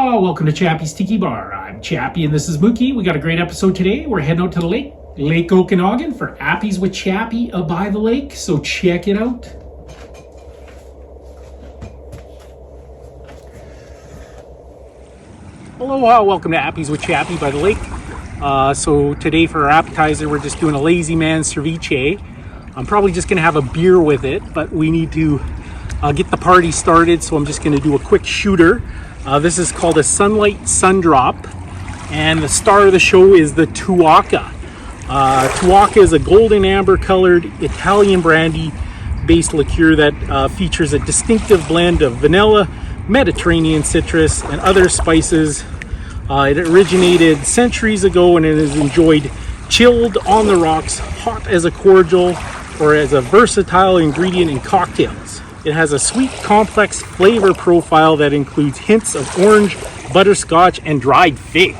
Aloha, welcome to Chappy's Tiki Bar. I'm Chappy and this is Mookie. We got a great episode today. We're heading out to the lake, Lake Okanagan for Appies with Chappy by the lake, so check it out. Aloha, welcome to Appies with Chappy by the lake. So today for our appetizer, we're just doing a lazy man ceviche. I'm probably just gonna have a beer with it, but we need to get the party started, so I'm just gonna do a quick shooter. This is called a Sunlight Sundrop, and the star of the show is the Tuaca. Tuaca is a golden amber colored Italian brandy based liqueur that features a distinctive blend of vanilla, Mediterranean citrus, and other spices. It originated centuries ago and it is enjoyed chilled on the rocks, hot as a cordial, or as a versatile ingredient in cocktails. It has a sweet, complex flavor profile that includes hints of orange, butterscotch, and dried fig.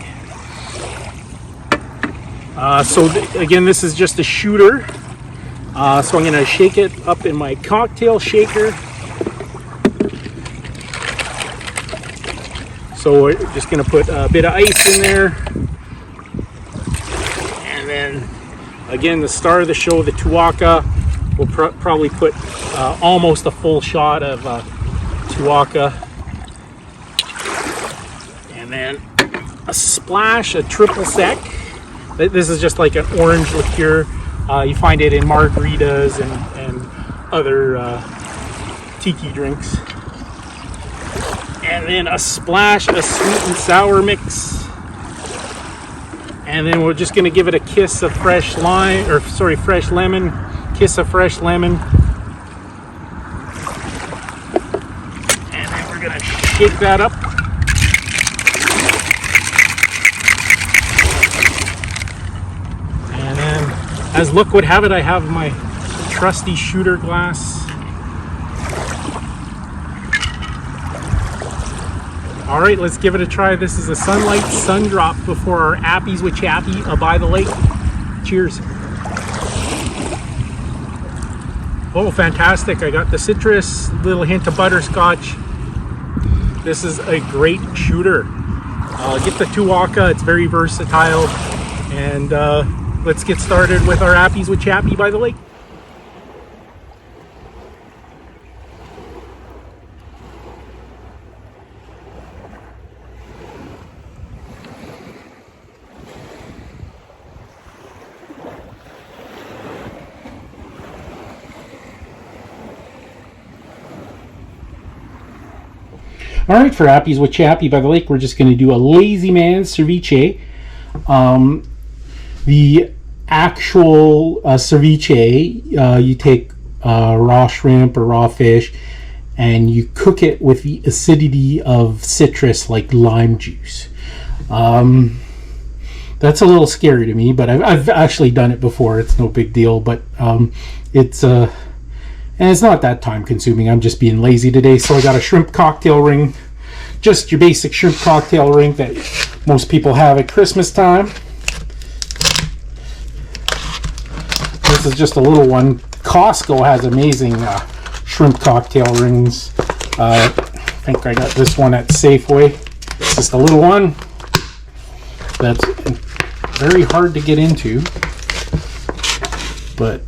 Again, this is just a shooter. So I'm gonna shake it up in my cocktail shaker. So we're just gonna put a bit of ice in there. And then, again, the star of the show, the Tuaca. We'll probably put almost a full shot of Tuaca. And then a splash, a triple sec. This is just like an orange liqueur. You find it in margaritas and other tiki drinks. And then a splash of sweet and sour mix. And then we're just gonna give it a kiss of fresh lemon. Kiss of fresh lemon. And then we're gonna shake that up. And then, as luck would have it, I have my trusty shooter glass. All right, let's give it a try. This is a Sunlight Sundrop before our Appies with Chappy by the lake. Cheers. Oh, fantastic. I got the citrus, little hint of butterscotch. This is a great shooter. Get the Tuaca, it's very versatile. And let's get started with our Appies with Chappy by the lake. All right, for Appies with Chappy by the lake, we're just going to do a lazy man ceviche. The actual ceviche, you take raw shrimp or raw fish and you cook it with the acidity of citrus like lime juice. That's a little scary to me, but I've actually done it before. It's no big deal, but and it's not that time consuming. I'm just being lazy today. So I got a shrimp cocktail ring, just your basic shrimp cocktail ring that most people have at Christmas time. This is just a little one. Costco has amazing shrimp cocktail rings. I think I got this one at Safeway. It's just a little one that's very hard to get into, but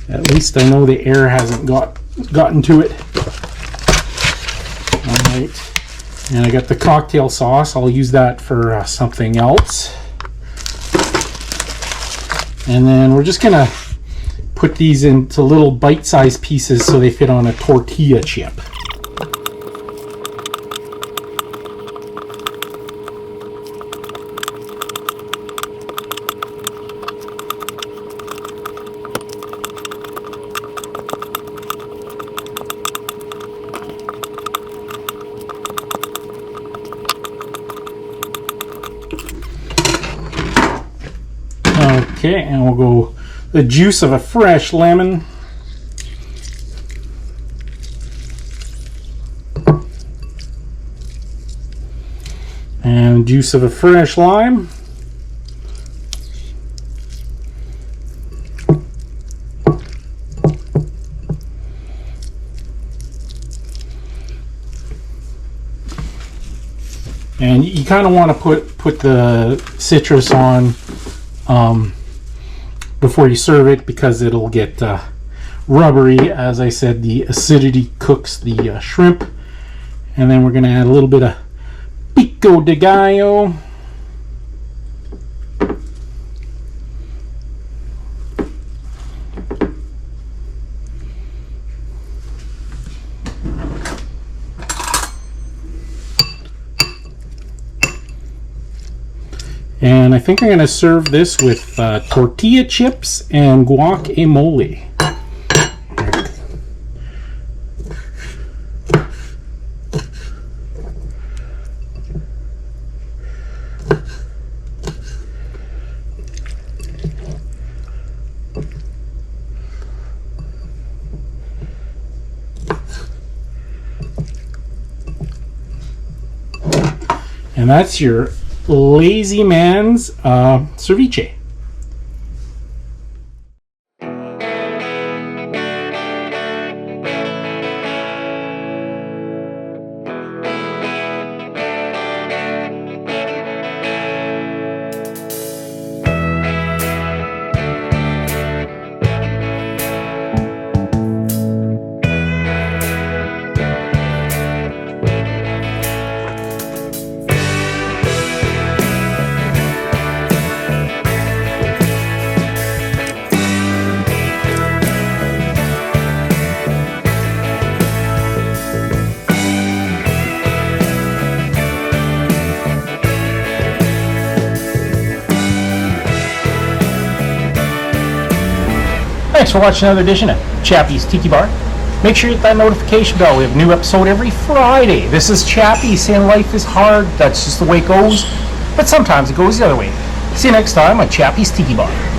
at least I know the air hasn't gotten to it. All right, and I got the cocktail sauce. I'll use that for something else. And then we're just gonna put these into little bite-sized pieces so they fit on a tortilla chip. Okay, and we'll go the juice of a fresh lemon. And juice of a fresh lime. And you kind of want to put the citrus on before you serve it, because it'll get rubbery. As I said, the acidity cooks the shrimp. And then we're going to add a little bit of Pico de Gallo. And I think I'm going to serve this with tortilla chips and guacamole. And that's your lazy man's ceviche. Thanks for watching another edition of Chappy's Tiki Bar. Make sure you hit that notification bell. We have a new episode every Friday. This is Chappy saying life is hard. That's just the way it goes. But sometimes it goes the other way. See you next time on Chappy's Tiki Bar.